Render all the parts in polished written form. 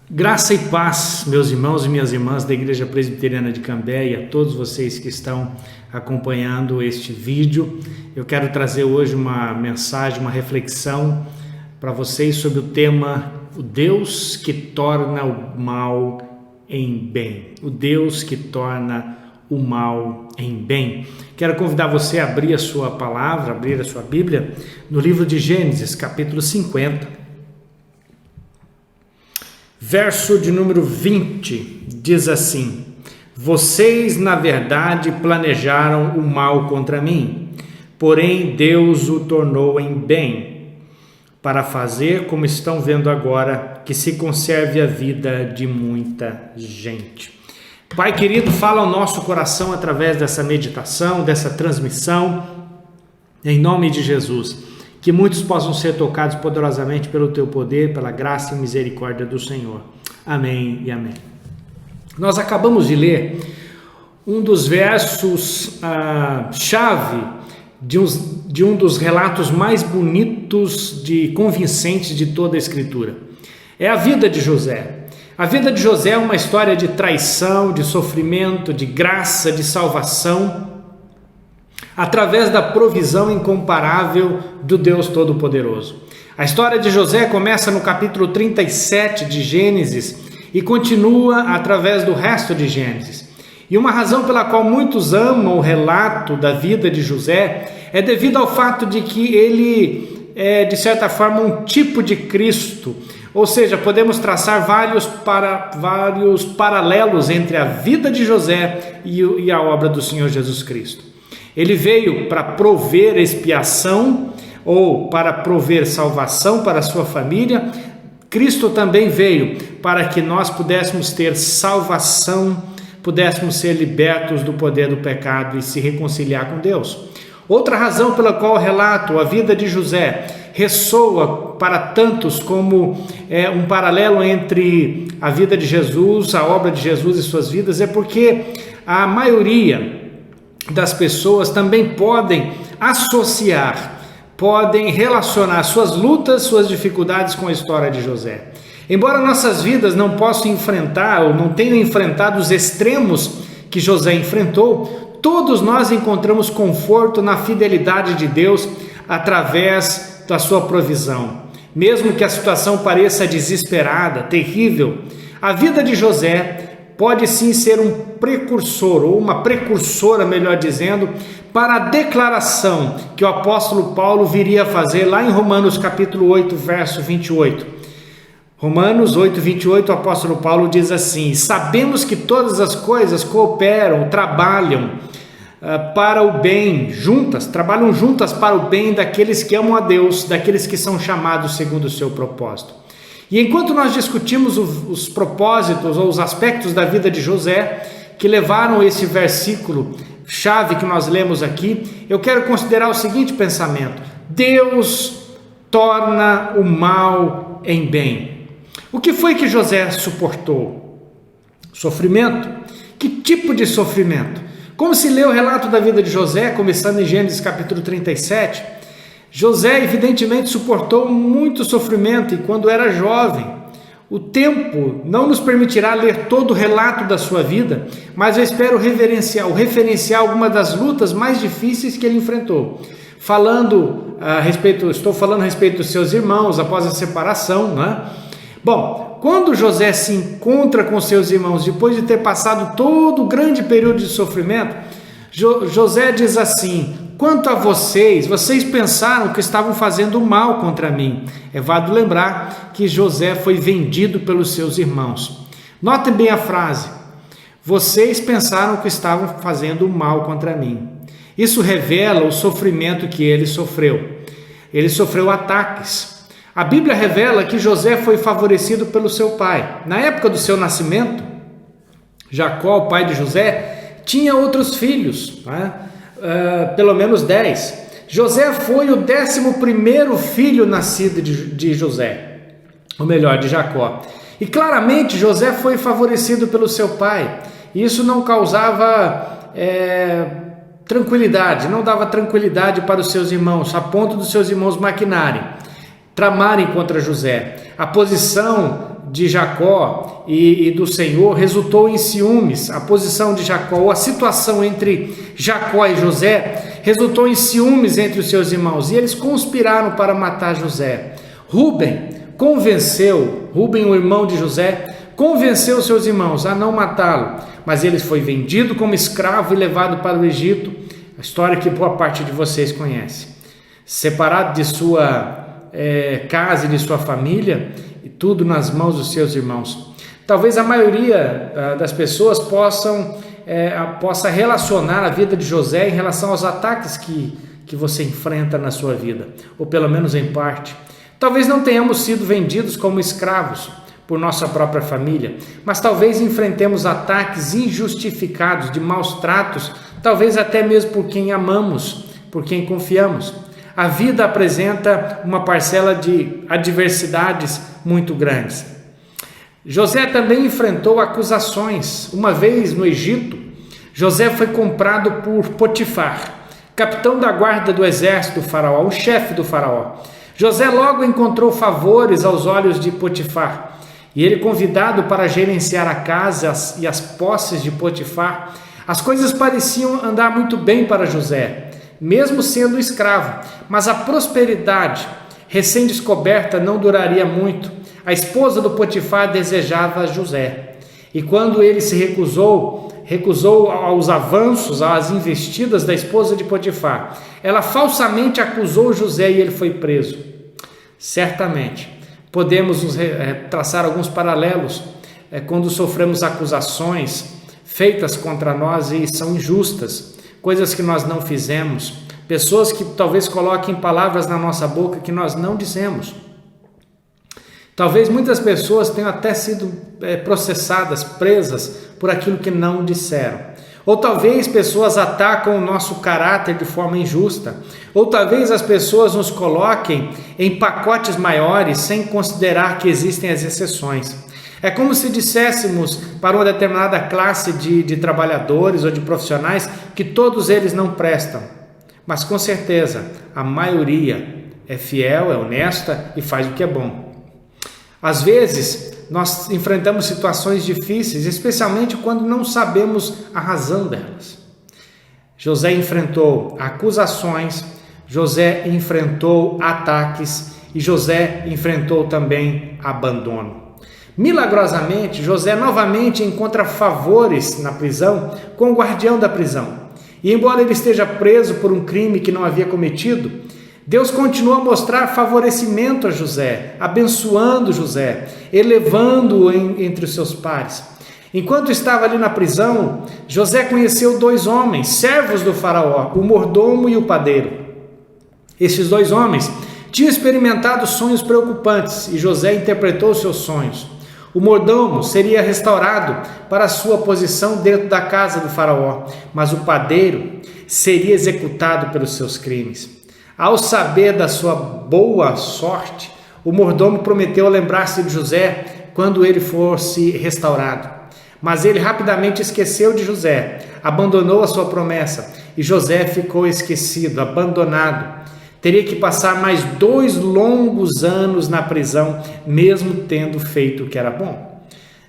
Graça e paz, meus irmãos e minhas irmãs da Igreja Presbiteriana de Cambé e a todos vocês que estão acompanhando este vídeo. Eu quero trazer hoje uma mensagem, uma reflexão para vocês sobre o tema o Deus que torna o mal em bem. O Deus que torna o mal em bem. Quero convidar você a abrir a sua palavra, abrir a sua Bíblia no livro de Gênesis, capítulo 50. Verso de número 20 diz assim: vocês na verdade planejaram o mal contra mim, porém Deus o tornou em bem, para fazer, como estão vendo agora, que se conserve a vida de muita gente. Pai querido, fala ao nosso coração através dessa meditação, dessa transmissão, em nome de Jesus. Que muitos possam ser tocados poderosamente pelo Teu poder, pela graça e misericórdia do Senhor. Amém e amém. Nós acabamos de ler um dos versos chave de um dos relatos mais bonitos e convincentes de toda a Escritura. É a vida de José. A vida de José é uma história de traição, de sofrimento, de graça, de salvação, através da provisão incomparável do Deus Todo-Poderoso. A história de José começa no capítulo 37 de Gênesis e continua através do resto de Gênesis. E uma razão pela qual muitos amam o relato da vida de José é devido ao fato de que ele é, de certa forma, um tipo de Cristo. Ou seja, podemos traçar vários paralelos entre a vida de José e a obra do Senhor Jesus Cristo. Ele veio para prover expiação ou para prover salvação para a sua família. Cristo também veio para que nós pudéssemos ter salvação, pudéssemos ser libertos do poder do pecado e se reconciliar com Deus. Outra razão pela qual o relato, a vida de José, ressoa para tantos como um paralelo entre a vida de Jesus, a obra de Jesus e suas vidas, é porque a maioria das pessoas também podem associar, podem relacionar suas lutas, suas dificuldades com a história de José. Embora nossas vidas não possam enfrentar ou não tenham enfrentado os extremos que José enfrentou, todos nós encontramos conforto na fidelidade de Deus através da sua provisão. Mesmo que a situação pareça desesperada, terrível, a vida de José pode sim ser um precursor, ou uma precursora, melhor dizendo, para a declaração que o apóstolo Paulo viria a fazer lá em Romanos capítulo 8, verso 28. Romanos 8, 28, o apóstolo Paulo diz assim: sabemos que todas as coisas cooperam, trabalham para o bem, trabalham juntas para o bem daqueles que amam a Deus, daqueles que são chamados segundo o seu propósito. E enquanto nós discutimos os propósitos ou os aspectos da vida de José, que levaram esse versículo chave que nós lemos aqui, eu quero considerar o seguinte pensamento: Deus torna o mal em bem. O que foi que José suportou? Sofrimento? Que tipo de sofrimento? Como se lê o relato da vida de José, começando em Gênesis capítulo 37, José evidentemente suportou muito sofrimento e quando era jovem. O tempo não nos permitirá ler todo o relato da sua vida, mas eu espero referenciar algumas das lutas mais difíceis que ele enfrentou. Estou falando a respeito dos seus irmãos após a separação, né? Bom, quando José se encontra com seus irmãos, depois de ter passado todo o grande período de sofrimento, José diz assim: quanto a vocês pensaram que estavam fazendo mal contra mim. É válido lembrar que José foi vendido pelos seus irmãos. Notem bem a frase: vocês pensaram que estavam fazendo mal contra mim. Isso revela o sofrimento que ele sofreu. Ele sofreu ataques. A Bíblia revela que José foi favorecido pelo seu pai. Na época do seu nascimento, Jacó, o pai de José, tinha outros filhos, né? Pelo menos 10. José foi o 11º filho nascido de José, ou melhor, de Jacó. E claramente José foi favorecido pelo seu pai. Isso não causava tranquilidade, não dava tranquilidade para os seus irmãos, a ponto dos seus irmãos maquinarem, tramarem contra José. A posição de Jacó e do Senhor resultou em ciúmes. A posição de Jacó, ou a situação entre Jacó e José, resultou em ciúmes entre os seus irmãos, e eles conspiraram para matar José. Rúben, o irmão de José, convenceu seus irmãos a não matá-lo, mas ele foi vendido como escravo e levado para o Egito, a história que boa parte de vocês conhece. Separado de sua casa e de sua família, e tudo nas mãos dos seus irmãos. Talvez a maioria das pessoas possa relacionar a vida de José em relação aos ataques que você enfrenta na sua vida, ou pelo menos em parte. Talvez não tenhamos sido vendidos como escravos por nossa própria família, mas talvez enfrentemos ataques injustificados de maus tratos, talvez até mesmo por quem amamos, por quem confiamos. A vida apresenta uma parcela de adversidades muito grandes. José também enfrentou acusações. Uma vez no Egito, José foi comprado por Potifar, capitão da guarda do exército do faraó, o chefe do faraó. José logo encontrou favores aos olhos de Potifar, e ele, convidado para gerenciar a casa e as posses de Potifar, as coisas pareciam andar muito bem para José, mesmo sendo escravo, mas a prosperidade recém-descoberta não duraria muito. A esposa do Potifar desejava José, e quando ele se recusou aos avanços, às investidas da esposa de Potifar, ela falsamente acusou José e ele foi preso. Certamente, podemos traçar alguns paralelos quando sofremos acusações feitas contra nós e são injustas, coisas que nós não fizemos, pessoas que talvez coloquem palavras na nossa boca que nós não dissemos. Talvez muitas pessoas tenham até sido processadas, presas por aquilo que não disseram. Ou talvez pessoas atacam o nosso caráter de forma injusta. Ou talvez as pessoas nos coloquem em pacotes maiores sem considerar que existem as exceções. É como se disséssemos para uma determinada classe de trabalhadores ou de profissionais que todos eles não prestam. Mas com certeza a maioria é fiel, é honesta e faz o que é bom. Às vezes nós enfrentamos situações difíceis, especialmente quando não sabemos a razão delas. José enfrentou acusações, José enfrentou ataques e José enfrentou também abandono. Milagrosamente, José novamente encontra favores na prisão com o guardião da prisão. E embora ele esteja preso por um crime que não havia cometido, Deus continua a mostrar favorecimento a José, abençoando José, elevando-o entre os seus pares. Enquanto estava ali na prisão, José conheceu 2 homens, servos do faraó, o mordomo e o padeiro. Esses 2 homens tinham experimentado sonhos preocupantes e José interpretou seus sonhos. O mordomo seria restaurado para a sua posição dentro da casa do faraó, mas o padeiro seria executado pelos seus crimes. Ao saber da sua boa sorte, o mordomo prometeu lembrar-se de José quando ele fosse restaurado. Mas ele rapidamente esqueceu de José, abandonou a sua promessa e José ficou esquecido, abandonado. Teria que passar mais 2 longos anos na prisão, mesmo tendo feito o que era bom.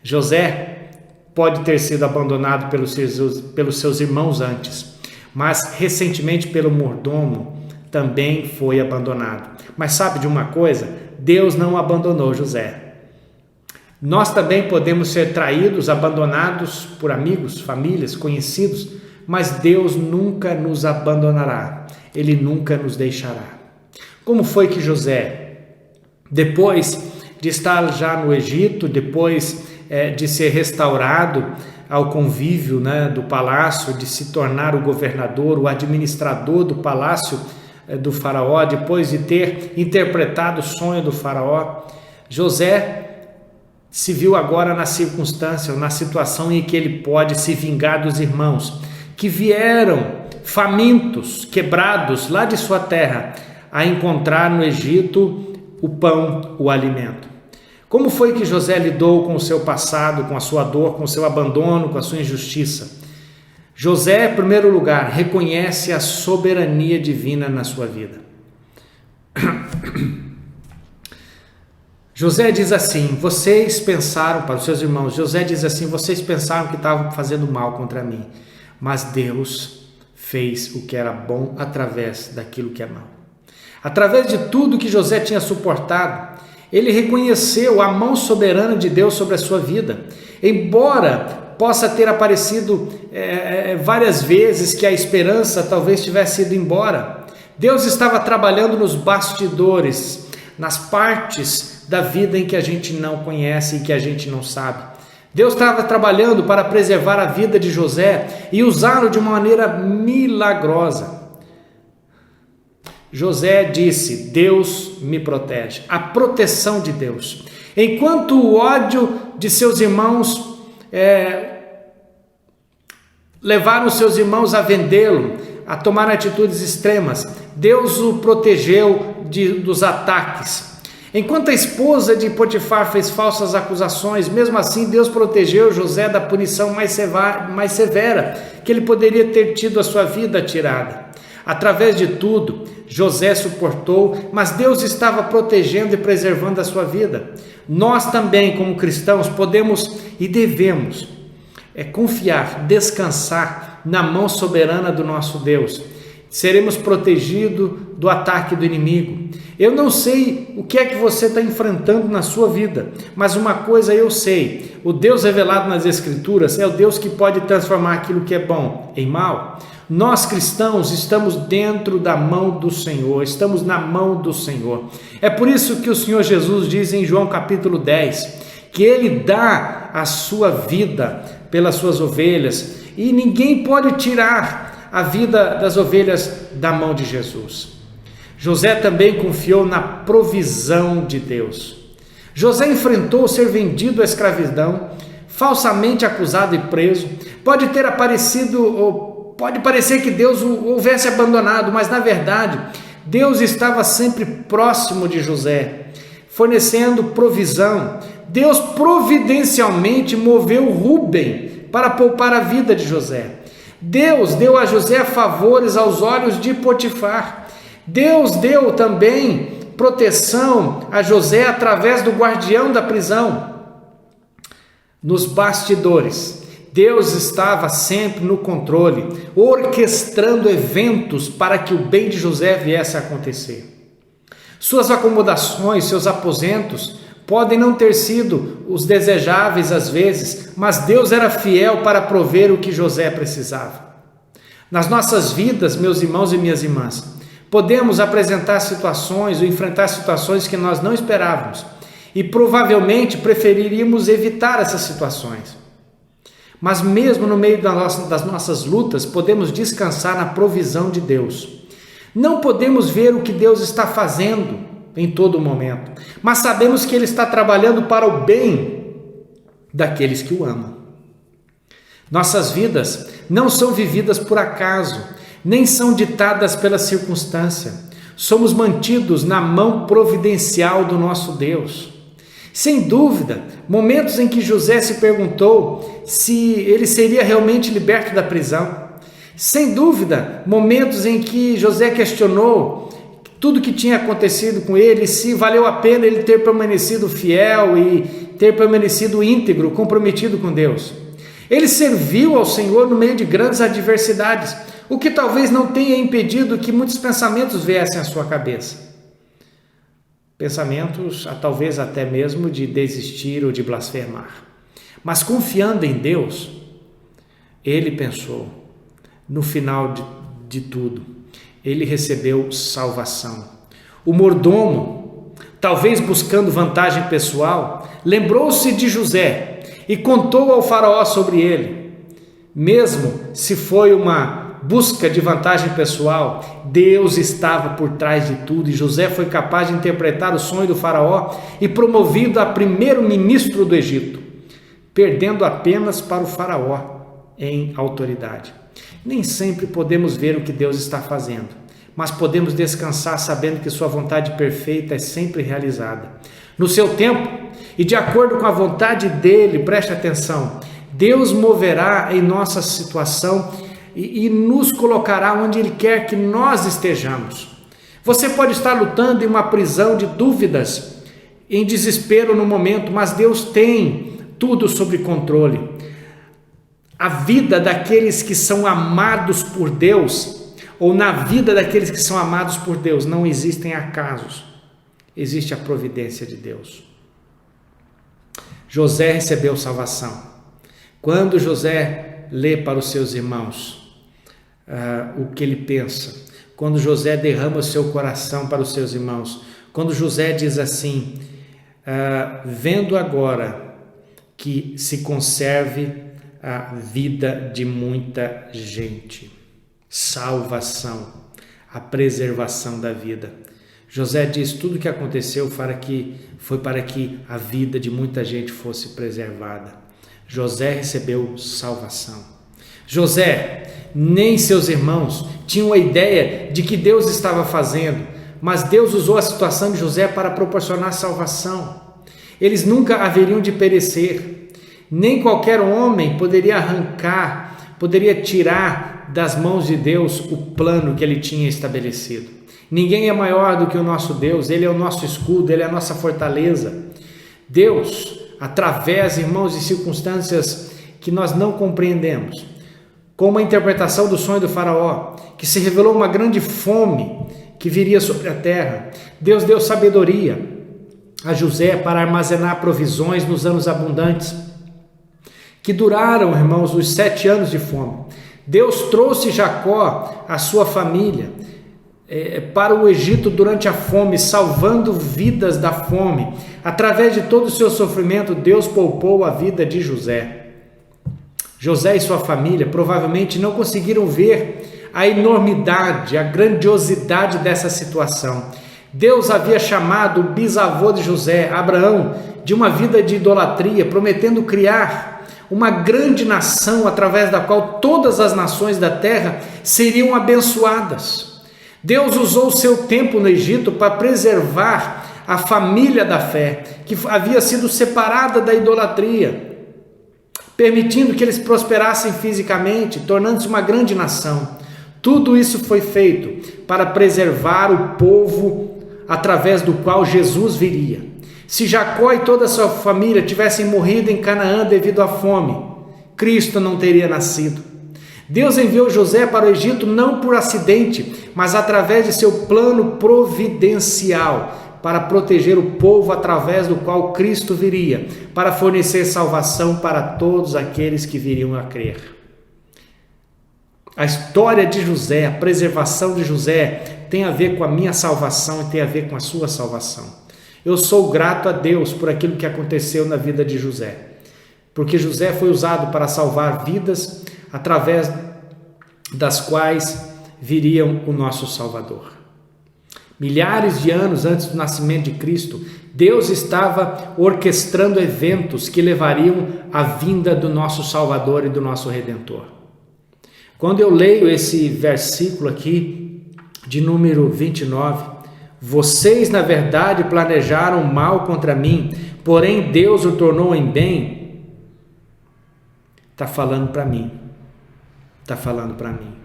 José pode ter sido abandonado pelos seus irmãos antes, mas recentemente pelo mordomo também foi abandonado. Mas sabe de uma coisa? Deus não abandonou José. Nós também podemos ser traídos, abandonados por amigos, famílias, conhecidos, mas Deus nunca nos abandonará. Ele nunca nos deixará. Como foi que José, depois de estar já no Egito, depois de ser restaurado ao convívio do palácio, de se tornar o governador, o administrador do palácio do faraó, depois de ter interpretado o sonho do faraó, José se viu agora na circunstância, na situação em que ele pode se vingar dos irmãos que vieram famintos, quebrados lá de sua terra, a encontrar no Egito o pão, o alimento. Como foi que José lidou com o seu passado, com a sua dor, com o seu abandono, com a sua injustiça? José, em primeiro lugar, reconhece a soberania divina na sua vida. José diz assim, vocês pensaram, para os seus irmãos, José diz assim, vocês pensaram que estavam fazendo mal contra mim, mas Deus fez o que era bom através daquilo que é mal. Através de tudo que José tinha suportado, ele reconheceu a mão soberana de Deus sobre a sua vida. Embora possa ter aparecido várias vezes que a esperança talvez tivesse ido embora, Deus estava trabalhando nos bastidores, nas partes da vida em que a gente não conhece e que a gente não sabe. Deus estava trabalhando para preservar a vida de José e usá-lo de uma maneira milagrosa. José disse, Deus me protege, a proteção de Deus. Enquanto o ódio de seus irmãos levaram seus irmãos a vendê-lo, a tomar atitudes extremas, Deus o protegeu dos ataques. Enquanto a esposa de Potifar fez falsas acusações, mesmo assim Deus protegeu José da punição mais severa que ele poderia ter tido a sua vida tirada. Através de tudo, José suportou, mas Deus estava protegendo e preservando a sua vida. Nós também, como cristãos, podemos e devemos confiar, descansar na mão soberana do nosso Deus. Seremos protegidos do ataque do inimigo. Eu não sei o que é que você está enfrentando na sua vida, mas uma coisa eu sei, o Deus revelado nas Escrituras é o Deus que pode transformar aquilo que é bom em mal. Nós cristãos estamos dentro da mão do Senhor, estamos na mão do Senhor. É por isso que o Senhor Jesus diz em João capítulo 10, que Ele dá a sua vida pelas suas ovelhas e ninguém pode tirar a vida das ovelhas da mão de Jesus. José também confiou na provisão de Deus. José enfrentou ser vendido à escravidão, falsamente acusado e preso. Pode parecer que Deus o houvesse abandonado, mas na verdade, Deus estava sempre próximo de José, fornecendo provisão. Deus providencialmente moveu Rúben para poupar a vida de José. Deus deu a José favores aos olhos de Potifar. Deus deu também proteção a José através do guardião da prisão. Nos bastidores, Deus estava sempre no controle, orquestrando eventos para que o bem de José viesse a acontecer. Suas acomodações, seus aposentos, podem não ter sido os desejáveis às vezes, mas Deus era fiel para prover o que José precisava. Nas nossas vidas, meus irmãos e minhas irmãs, podemos apresentar situações ou enfrentar situações que nós não esperávamos e provavelmente preferiríamos evitar essas situações. Mas mesmo no meio das nossas lutas, podemos descansar na provisão de Deus. Não podemos ver o que Deus está fazendo em todo momento, mas sabemos que Ele está trabalhando para o bem daqueles que o amam. Nossas vidas não são vividas por acaso, nem são ditadas pela circunstância. Somos mantidos na mão providencial do nosso Deus. Sem dúvida, momentos em que José se perguntou se ele seria realmente liberto da prisão. Sem dúvida, momentos em que José questionou tudo que tinha acontecido com ele, se valeu a pena ele ter permanecido fiel e ter permanecido íntegro, comprometido com Deus. Ele serviu ao Senhor no meio de grandes adversidades, o que talvez não tenha impedido que muitos pensamentos viessem à sua cabeça. Pensamentos, talvez até mesmo de desistir ou de blasfemar. Mas confiando em Deus, ele pensou, no final de tudo, ele recebeu salvação. O mordomo, talvez buscando vantagem pessoal, lembrou-se de José e contou ao faraó sobre ele. Mesmo se foi uma busca de vantagem pessoal, Deus estava por trás de tudo e José foi capaz de interpretar o sonho do faraó e promovido a primeiro-ministro do Egito, perdendo apenas para o faraó em autoridade. Nem sempre podemos ver o que Deus está fazendo, mas podemos descansar sabendo que sua vontade perfeita é sempre realizada. No seu tempo e de acordo com a vontade dele, preste atenção, Deus moverá em nossa situação e nos colocará onde Ele quer que nós estejamos. Você pode estar lutando em uma prisão de dúvidas em desespero no momento, mas Deus tem tudo sob controle. A vida daqueles que são amados por Deus, ou na vida daqueles que são amados por Deus, não existem acasos, existe a providência de Deus. José recebeu salvação. Quando José lê para os seus irmãos o que ele pensa, quando José derrama o seu coração para os seus irmãos, quando José diz assim, vendo agora que se conserve a vida de muita gente, salvação, a preservação da vida. José diz, tudo o que aconteceu foi para que a vida de muita gente fosse preservada. José recebeu salvação. José, nem seus irmãos tinham a ideia de que Deus estava fazendo, mas Deus usou a situação de José para proporcionar salvação. Eles nunca haveriam de perecer, nem qualquer homem poderia tirar das mãos de Deus o plano que ele tinha estabelecido. Ninguém é maior do que o nosso Deus, Ele é o nosso escudo, Ele é a nossa fortaleza. Deus, através, irmãos, de circunstâncias que nós não compreendemos, como a interpretação do sonho do faraó, que se revelou uma grande fome que viria sobre a terra, Deus deu sabedoria a José para armazenar provisões nos anos abundantes, que duraram, irmãos, os 7 anos de fome. Deus trouxe Jacó, a sua família, para o Egito durante a fome, salvando vidas da fome. Através de todo o seu sofrimento, Deus poupou a vida de José. José e sua família provavelmente não conseguiram ver a enormidade, a grandiosidade dessa situação. Deus havia chamado o bisavô de José, Abraão, de uma vida de idolatria, prometendo criar uma grande nação através da qual todas as nações da terra seriam abençoadas. Deus usou o seu tempo no Egito para preservar a família da fé, que havia sido separada da idolatria, permitindo que eles prosperassem fisicamente, tornando-se uma grande nação. Tudo isso foi feito para preservar o povo através do qual Jesus viria. Se Jacó e toda a sua família tivessem morrido em Canaã devido à fome, Cristo não teria nascido. Deus enviou José para o Egito não por acidente, mas através de seu plano providencial para proteger o povo através do qual Cristo viria, para fornecer salvação para todos aqueles que viriam a crer. A história de José, a preservação de José tem a ver com a minha salvação e tem a ver com a sua salvação. Eu sou grato a Deus por aquilo que aconteceu na vida de José, porque José foi usado para salvar vidas através das quais viriam o nosso Salvador. Milhares de anos antes do nascimento de Cristo, Deus estava orquestrando eventos que levariam à vinda do nosso Salvador e do nosso Redentor. Quando eu leio esse versículo aqui, de número 29, vocês na verdade planejaram mal contra mim, porém Deus o tornou em bem, está falando para mim. Está falando para mim.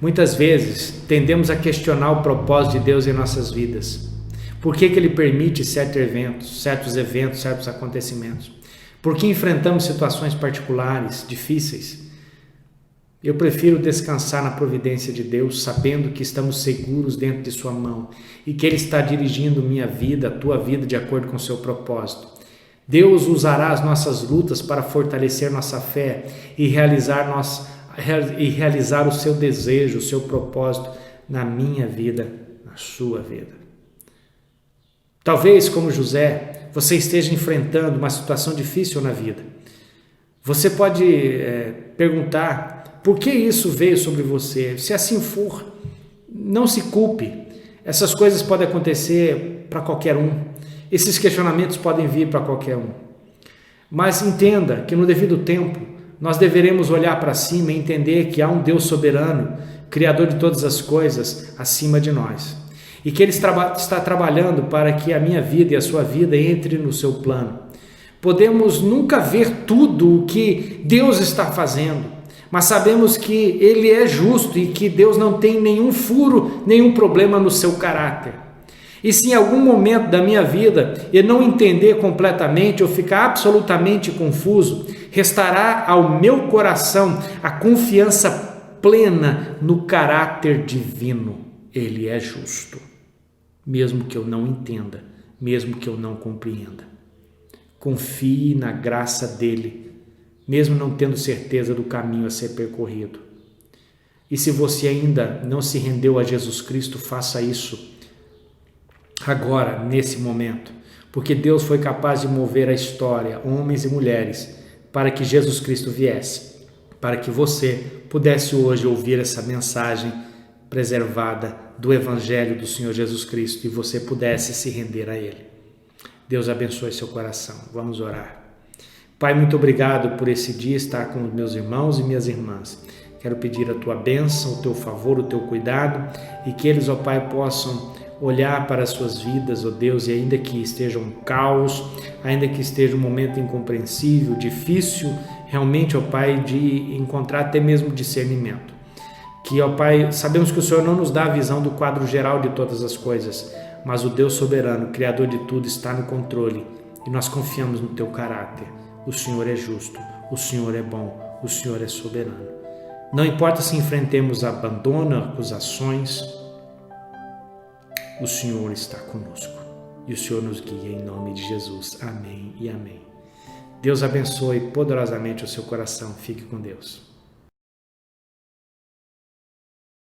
Muitas vezes tendemos a questionar o propósito de Deus em nossas vidas. Por que Ele permite certos eventos, certos acontecimentos? Por que enfrentamos situações particulares, difíceis? Eu prefiro descansar na providência de Deus, sabendo que estamos seguros dentro de sua mão e que Ele está dirigindo minha vida, a tua vida, de acordo com o seu propósito. Deus usará as nossas lutas para fortalecer nossa fé e realizar o seu desejo, o seu propósito na minha vida, na sua vida. Talvez, como José, você esteja enfrentando uma situação difícil na vida. Você pode perguntar, por que isso veio sobre você? Se assim for, não se culpe. Essas coisas podem acontecer para qualquer um. Esses questionamentos podem vir para qualquer um. Mas entenda que no devido tempo, nós deveremos olhar para cima e entender que há um Deus soberano, Criador de todas as coisas, acima de nós. E que Ele está trabalhando para que a minha vida e a sua vida entre no seu plano. Podemos nunca ver tudo o que Deus está fazendo, mas sabemos que Ele é justo e que Deus não tem nenhum furo, nenhum problema no seu caráter. E se em algum momento da minha vida eu não entender completamente ou ficar absolutamente confuso, restará ao meu coração a confiança plena no caráter divino. Ele é justo, mesmo que eu não entenda, mesmo que eu não compreenda. Confie na graça dele, mesmo não tendo certeza do caminho a ser percorrido. E se você ainda não se rendeu a Jesus Cristo, faça isso agora, nesse momento, porque Deus foi capaz de mover a história, homens e mulheres, para que Jesus Cristo viesse, para que você pudesse hoje ouvir essa mensagem preservada do Evangelho do Senhor Jesus Cristo e você pudesse se render a Ele. Deus abençoe seu coração. Vamos orar. Pai, muito obrigado por esse dia estar com os meus irmãos e minhas irmãs. Quero pedir a tua bênção, o teu favor, o teu cuidado e que eles, ó Pai, possam olhar para as suas vidas, ó Deus, e ainda que esteja um caos, ainda que esteja um momento incompreensível, difícil, realmente, ó Pai, de encontrar até mesmo discernimento. Que, ó Pai, sabemos que o Senhor não nos dá a visão do quadro geral de todas as coisas, mas o Deus soberano, Criador de tudo, está no controle e nós confiamos no teu caráter. O Senhor é justo, o Senhor é bom, o Senhor é soberano. Não importa se enfrentemos abandono, acusações, o Senhor está conosco e o Senhor nos guia em nome de Jesus. Amém e amém. Deus abençoe poderosamente o seu coração. Fique com Deus.